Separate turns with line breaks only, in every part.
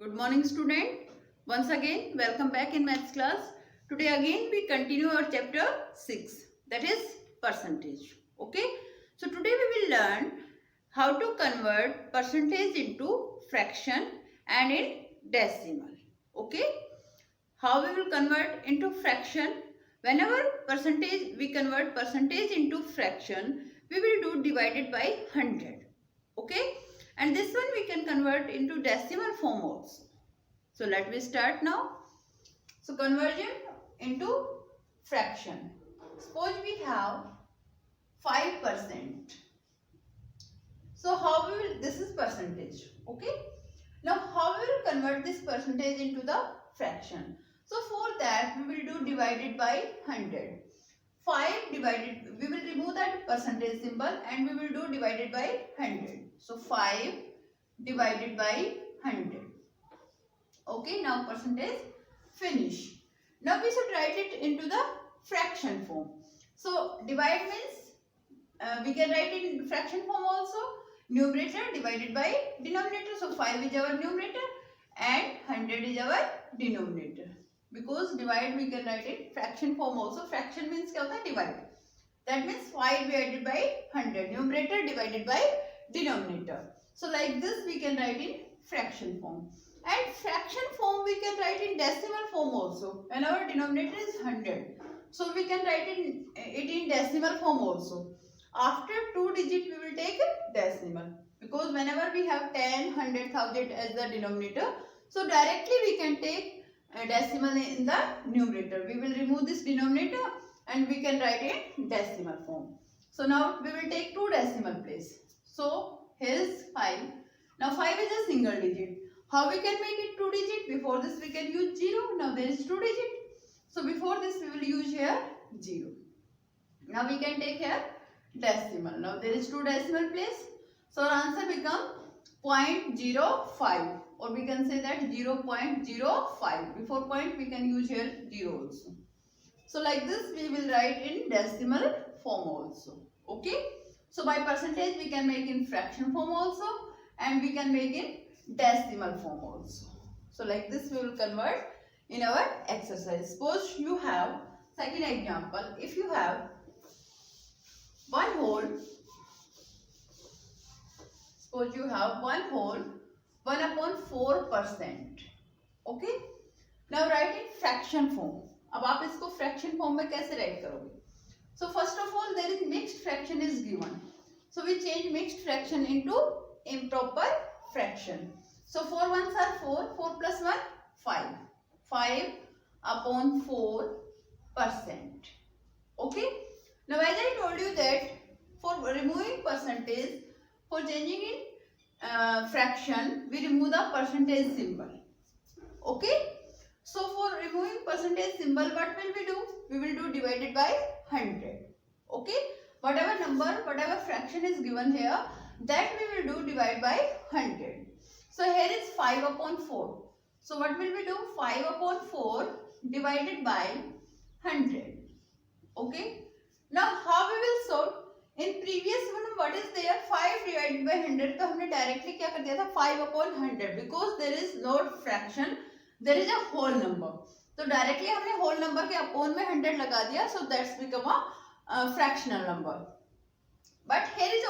Good morning, student. Once again, welcome back in maths class. Today again we continue our chapter 6, that is percentage. Okay. So today we will learn how to convert percentage into fraction and in decimal. Okay. How we will convert into fraction? Whenever we convert percentage into fraction, we will do divided by 100. Okay. And this one we can convert into decimal form also. So let me start now. So conversion into fraction. Suppose we have 5%. So how we will, this is percentage. Okay. Now how we will convert this percentage into the fraction? So for that we will do divided by 100. 5 divided, we will remove that percentage symbol and we will do divided by 100. So 5 divided by 100. Okay, now percentage finish. Now we should write it into the fraction form. So divide means we can write it in fraction form also. Numerator divided by denominator. So 5 is our numerator and 100 is our denominator. Because divide we can write it fraction form also. Fraction means क्या होता है? Divide. That means 5 divided by 100. Numerator divided by denominator. So like this we can write in fraction form. And fraction form we can write in decimal form also. When our denominator is 100. So we can write it in decimal form also. After 2 digit we will take decimal. Because whenever we have 10, 100, 1000 as the denominator. So directly we can take a decimal in the numerator. We will remove this denominator and we can write it in decimal form. So now we will take 2 decimal place. So here is 5. Now 5 is a single digit. How we can make it 2 digit? Before this we can use 0. Now there is 2 digit. So before this we will use here 0. Now we can take here decimal. Now there is 2 decimal place. So our answer become 0.05 or we can say that 0.05. Before point we can use here 0 also. So like this we will write in decimal form also. Okay. So by percentage we can make in fraction form also and we can make in decimal form also. So like this we will convert in our exercise. Suppose you have, second example, if you have one whole, suppose you have 1/4%. Okay. Now write in fraction form. अब आप इसको fraction form में कैसे write करोगे? So first of all there is mixed fraction is given. So we change mixed fraction into improper fraction. So 4 ones are 4. 4 plus 1 5. 5/4%. Okay. Now as I told you that for removing percentage, for changing in fraction, we remove the percentage symbol. Okay. So for removing percentage symbol, what will we do? We will do divided by 100. Okay. Whatever number, whatever fraction is given here, that we will do divide by 100. So here is 5/4. So what will we do? 5/4 divided by 100. Okay. Now how we will solve? In previous one what is there? 5 divided by 100. तो हमने directly क्या कर दिया था? 5/100. Because there is not fraction, there is a whole number. तो directly हमने whole number के upon में 100 लगा दिया. So that's become a fractional number. But here is a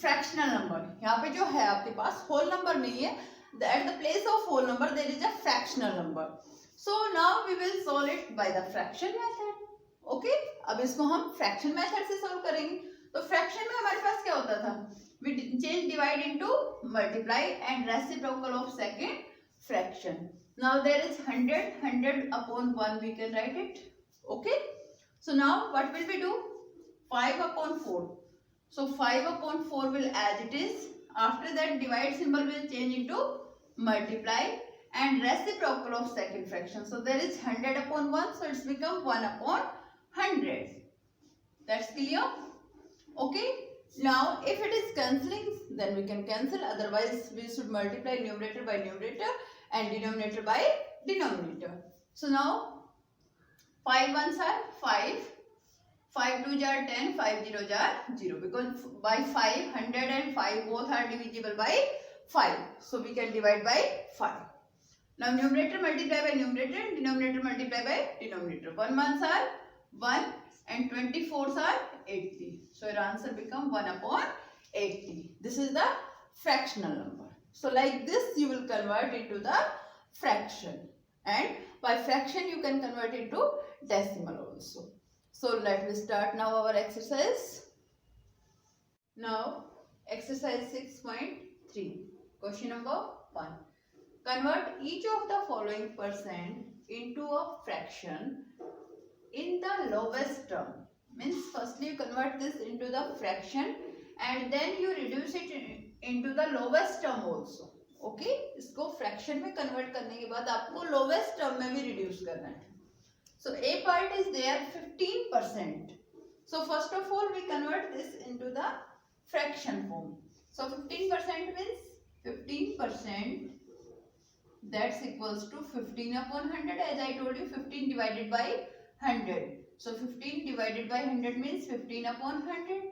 fractional number. यहाँ पे जो है आपके पास whole number नहीं है. At the place of whole number there is a fractional number. So now we will solve it by the fraction method. Okay? अब इसको हम fraction method से solve करेंगे. तो fraction में हमारे पास क्या होता था? We change divide into multiply and reciprocal of second fraction. Now there is 100. 100/1 we can write it. Okay? So now what will we do? 5/4. So 5/4 will as it is. After that divide symbol will change into multiply and reciprocal of second fraction. So there is 100/1. So it's become 1/100. That's clear? Okay. Now if it is cancelling, then we can cancel. Otherwise we should multiply numerator by numerator and denominator by denominator. So now 5 ones are 5. 5 2s are 10, 5 0s are 0. Because by 5, 100 and 5 both are divisible by 5. So we can divide by 5. Now numerator multiply by numerator and denominator multiply by denominator. 1 ones are 1 and 24s are 80. So your answer become 1 upon 80. This is the fractional number. So like this you will convert into the fraction, and by fraction you can convert into decimal also. So let me start now our exercise. Now exercise 6.3. Question number 1. Convert each of the following percent into a fraction in the lowest term. Means firstly you convert this into the fraction and then you reduce it into the lowest term also. Okay, इसको fraction में convert करने के बाद आपको lowest term में भी reduce करना है. So A part is there 15%. So first of all we convert this into the fraction form. So 15% means 15%, that's equals to 15 upon 100. As I told you, 15 divided by 100. So 15 divided by 100 means 15 upon 100.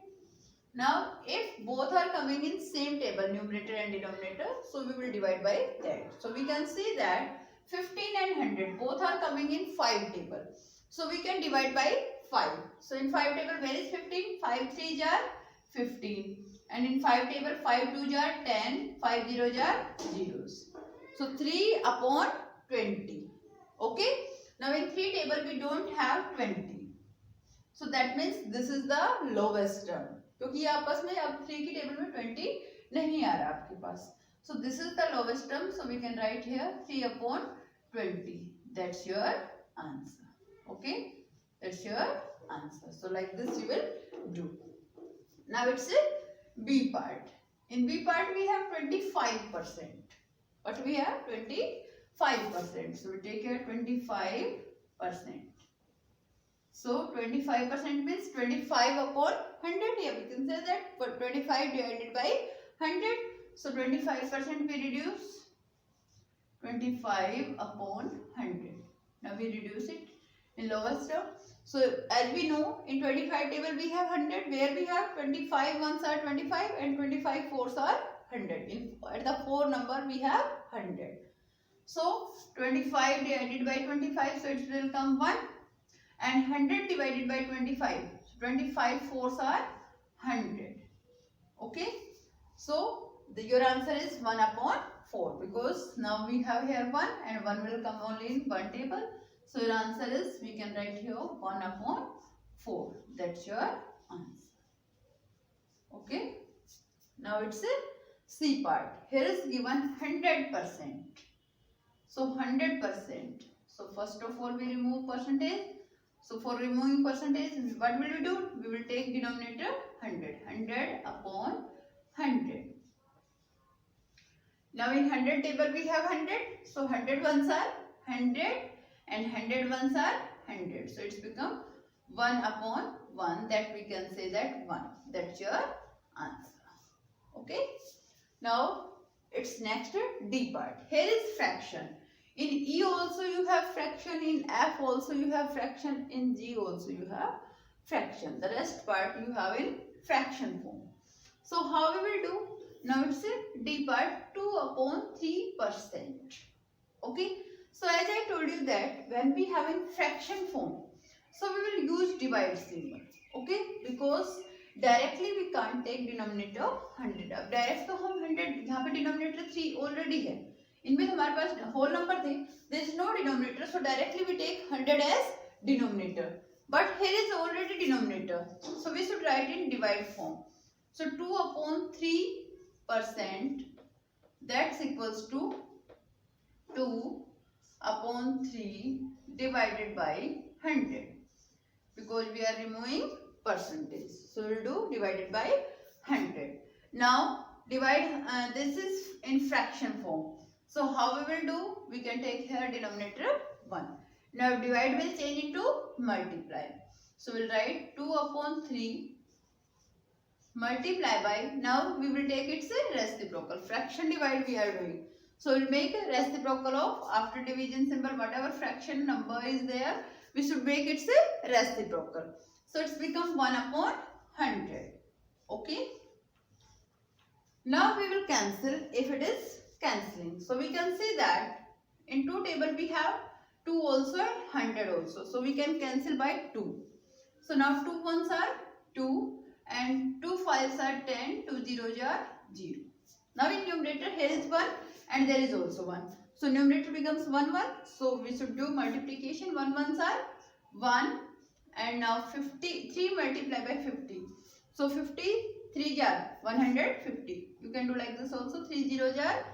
Now if both are coming in same table, numerator and denominator, so we will divide by that. So we can see that 15 and 100 both are coming in 5 table. So we can divide by 5. So in 5 table where is 15? 5 3s are 15. And in 5 table 5 2s are 10, 5 0s are zeros. So 3 upon 20. Okay. Now in 3 table we don't have 20. So that means this is the lowest term. क्योंकि ये आपस में अब 3 की table में 20 नहीं आ रहा आपके पास. So this is the lowest term. So we can write here 3 upon 20. That's your answer. Okay. That's your answer. So like this you will do. Now it's a B part. In B part we have 25%. But we have 25%. So we take here 25%. So 25% means 25 upon 100. Here we can say that, but 25 divided by 100. So 25% we reduce 25 upon 100. Now we reduce it in lowest term. So as we know, in 25 table we have 100, where we have 25 ones are 25 and 25 fours are 100. At the 4 number we have 100. So 25 divided by 25, so it will come 1, and 100 divided by 25. So 25 fours are 100. Okay. So your answer is 1 upon 4, because now we have here 1 and 1 will come only in one table. So your answer is, we can write here 1 upon 4. That's your answer. Okay. Now it's a C part. Here is given 100%. So 100%. So first of all we remove percentage. So for removing percentage, what will we do? We will take denominator 100. 100 upon 100. Now in 100 table we have 100. So 100 ones are 100 and 100 ones are 100. So it's become 1 upon 1. That we can say that 1. That's your answer. Okay. Now it's next D part. Here is fraction. In E also you have fraction, in F also you have fraction, in G also you have fraction. The rest part you have in fraction form. So how we will do? Now it's a D part, 2 upon 3%. Okay. So as I told you that when we have in fraction form, so we will use divide symbol. Okay. Because directly we can't take denominator 100. अब direct तो हम 100, यहाँ पे denominator 3 already है, इनमें हमारे पास whole number थे, there is no denominator, so directly we take 100 as denominator, but here is already denominator, so we should write in divide form. So 2 upon 3%, that's equals to 2 upon 3 divided by 100, because we are removing percentage. So we will do divided by 100. Now divide, this is in fraction form. So how we will do? We can take here denominator 1. Now divide will change into multiply. So we will write 2 upon 3 multiply by, now we will take its reciprocal. Fraction divide we are doing. So we will make a reciprocal of, after division symbol, whatever fraction number is there, we should make its reciprocal. So it's become 1 upon 100. Okay. Now we will cancel if it is cancelling. So we can see that in 2 table we have 2 also and 100 also. So we can cancel by 2. So now 2 ones are 2 and 2 5s are 10, 2 zeros are 0. Now in numerator here is 1 and there is also 1. So numerator becomes 1 1. So we should do multiplication. 1 ones are 1 and now 3 multiplied by 50. So 50 3 are 150. You can do like this also. 3 zeros are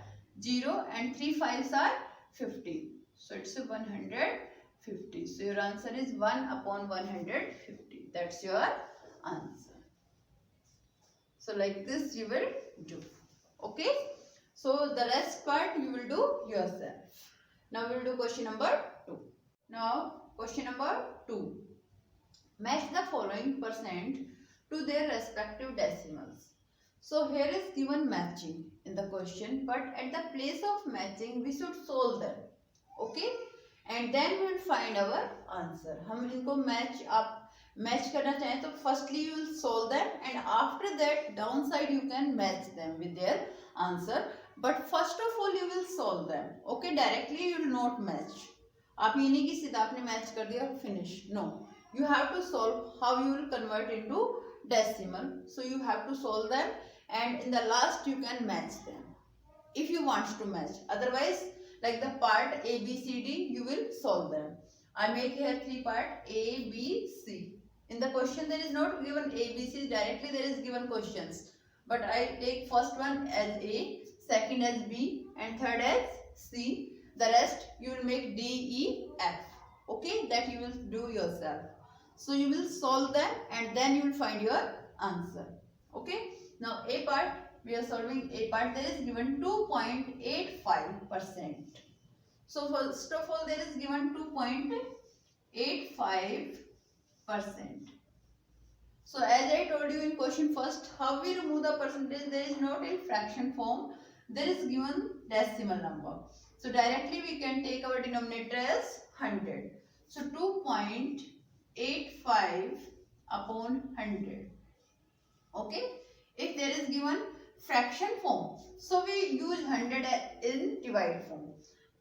0 and 3 5s are 50. So it's 150. So your answer is 1 upon 150. That's your answer. So like this you will do. Okay. So the rest part you will do yourself. Now we will do question number 2. Now question number 2. Match the following percent to their respective decimals. So here is given matching in the question, but at the place of matching we should solve them. Okay, and then we will find our answer. हम इनको match करना चाहें तो firstly you will solve them and after that downside you can match them with their answer. But first of all you will solve them. Okay, directly you will not match. आप ये नहीं कि सीधा आपने match कर दिया finish. No, you have to solve how you will convert into decimal. So you have to solve them and in the last you can match them if you want to match. Otherwise, like the part A, B, C, D, you will solve them. I make here 3 part A, B, C. In the question there is not given A, B, C directly, there is given questions. But I take first one as A, second as B and third as C. The rest you will make D, E, F. Okay, that you will do yourself. So you will solve them and then you will find your answer. Okay. Now A part, we are solving A part. There is given 2.85%. So first of all there is given 2.85%. So as I told you in question first, how we remove the percentage? There is not in fraction form. There is given decimal number. So directly we can take our denominator as 100. So 2.85 upon 100. Okay. If there is given fraction form, so we use 100 in divide form.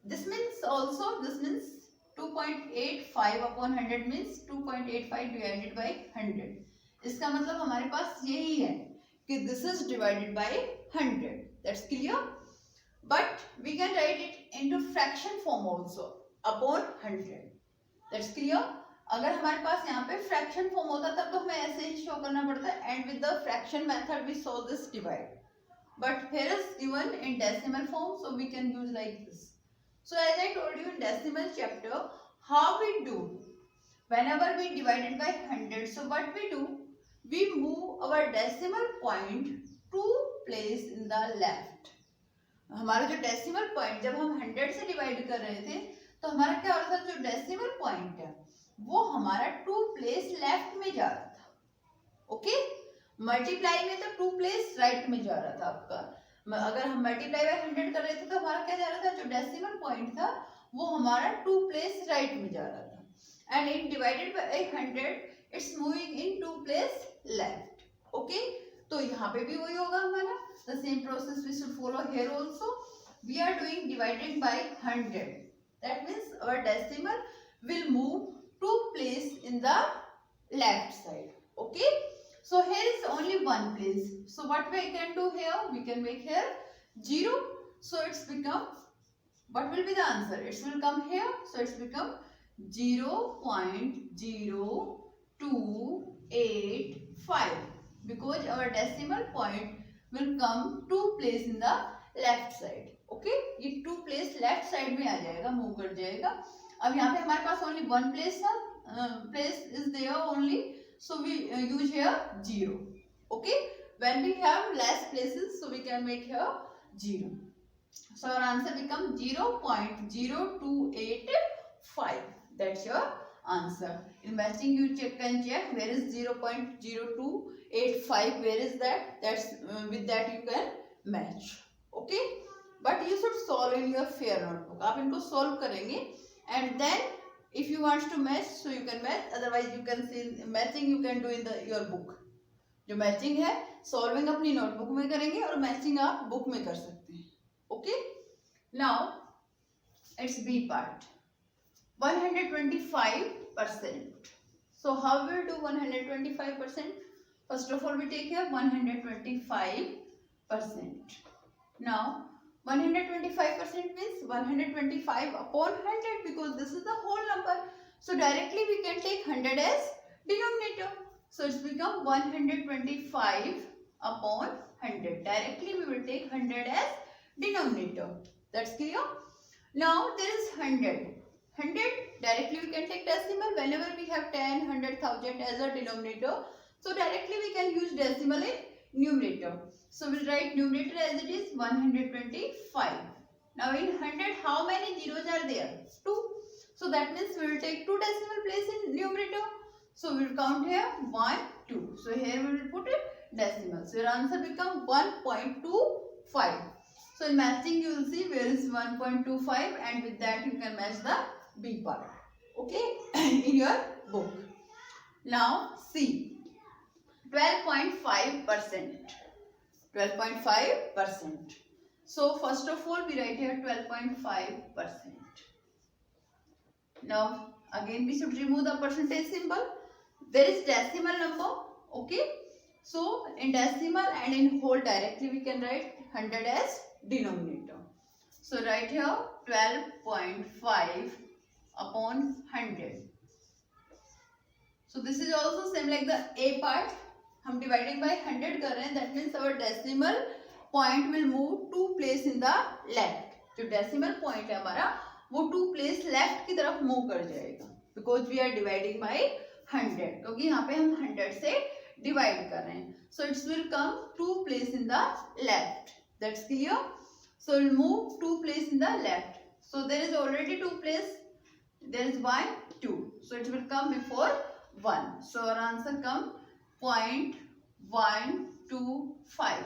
This means 2.85 upon 100 means 2.85 divided by 100. इसका मतलब हमारे पास यही है कि this is divided by 100. That's clear? But we can write it into fraction form also upon 100. That's clear? अगर हमारे पास यहाँ पे फ्रैक्शन फॉर्म होता तब तो हमें ऐसे ही शो करना पड़ता है and with the fraction method we solve this divide. But here is given in decimal form so we can use like this. So as I told you in decimal chapter how we do whenever we divided by 100. So what we do, we move our decimal point to place in the left. हमारा जो decimal point जब हम 100 से divide कर रहे थे तो हमारा क्या हो रहा था, जो डेसिमल पॉइंट है वो हमारा 2 प्लेस लेफ्ट में जा रहा था. ओके, मल्टीप्लाई में तो 2 प्लेस राइट में जा रहा था आपका. अगर हम मल्टीप्लाई बाय 100 कर रहे थे तो हमारा क्या जा रहा था, जो डेसिमल पॉइंट था वो हमारा 2 प्लेस राइट में जा रहा था. And in divided by 100 it's moving in 2 place left. Okay, तो यहाँ पे भी वही होगा हमारा. The same process we should follow here also. We are doing divided by 100. That means our decimal will move 2 place in the left side. Okay, so here is only 1 place. So what we can do here, we can make here 0. So it's become, what will be the answer? It will come here. So it's become 0.0285 because our decimal point will come 2 place in the left side. Okay, ये 2 place left side में आ जाएगा, move कर जाएगा. अब यहाँ पे हमारे पास only 1 place था, place is there only, so we use here 0. Okay, when we have less places, so we can make here 0. So our answer becomes 0.0285. That's your answer. In matching you can check where is 0.0285, where is that? That's with that you can match. Okay, but you should solve in your fair notebook. आप इनको solve करेंगे and then if you want to match, so you can match. Otherwise you can see matching you can do in your book. जो matching है solving अपनी notebook में करेंगे और matching आप बुक में कर सकते हैं. Okay, now it's B part 125%. So how we will do 125%? First of all, we take here 125%. Now 125% means 125 upon 100, because this is the whole number. So directly we can take 100 as denominator. So it's become 125 upon 100. Directly we will take 100 as denominator. That's clear? Now there is 100. 100, directly we can take decimal whenever we have 10, 100, 1000 as a denominator. So directly we can use decimal in numerator. So we'll write numerator as it is 125. Now in 100, how many zeros are there? 2. So that means we will take 2 decimal place in numerator. So we will count here 1, 2. So here we will put it decimal. So your answer becomes 1.25. So in matching you will see where is 1.25, and with that you can match the B part. Okay, in your book. Now C, 12.5%. 12.5%. So first of all we write here 12.5%. Now again we should remove the percentage symbol. There is decimal number. Okay, so in decimal and in whole directly we can write 100 as denominator. So write here 12.5 upon 100. So this is also same like the A part. हम dividing by 100 कर रहे हैं. That means our decimal point will move 2 place in the left. जो decimal point है हमारा वो 2 place left की तरफ move कर जाएगा. Because we are dividing by 100. क्योंकि यहाँ पे हम 100 से divide कर रहे हैं. So it will come 2 place in the left. That's clear? So we'll move 2 place in the left. So there is already 2 place. There is 1, 2. So it will come before 1. So our answer come 0.125.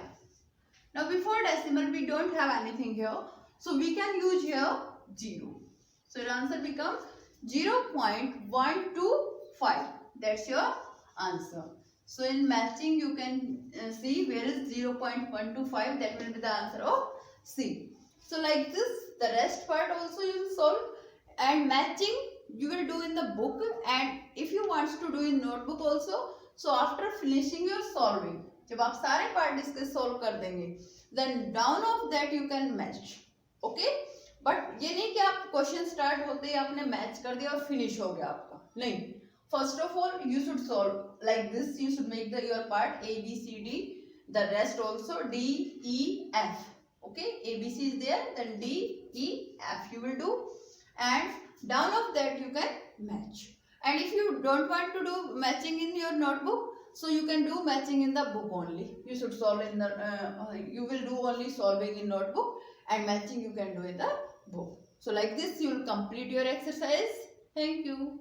Now before decimal we don't have anything here. So we can use here 0. So your answer becomes 0.125. That's your answer. So in matching you can see where is 0.125. That will be the answer of C. So like this, the rest part also you will solve, and matching you will do in the book, and if you want to do in notebook also. So after finishing your solving, जब आप सारे part इसके solve कर देंगे, then down of that you can match. Okay? But ये नहीं कि आप question start होते ही आपने match कर दिया और finish हो गया आपका. नहीं. First of all, you should solve like this. You should make your part A, B, C, D. The rest also D, E, F. Okay, A, B, C is there. Then D, E, F you will do. And down of that you can match. And if you don't want to do matching in your notebook, so you can do matching in the book only. You should solve in the. You will do only solving in notebook, and matching you can do in the book. So like this you will complete your exercise. Thank you.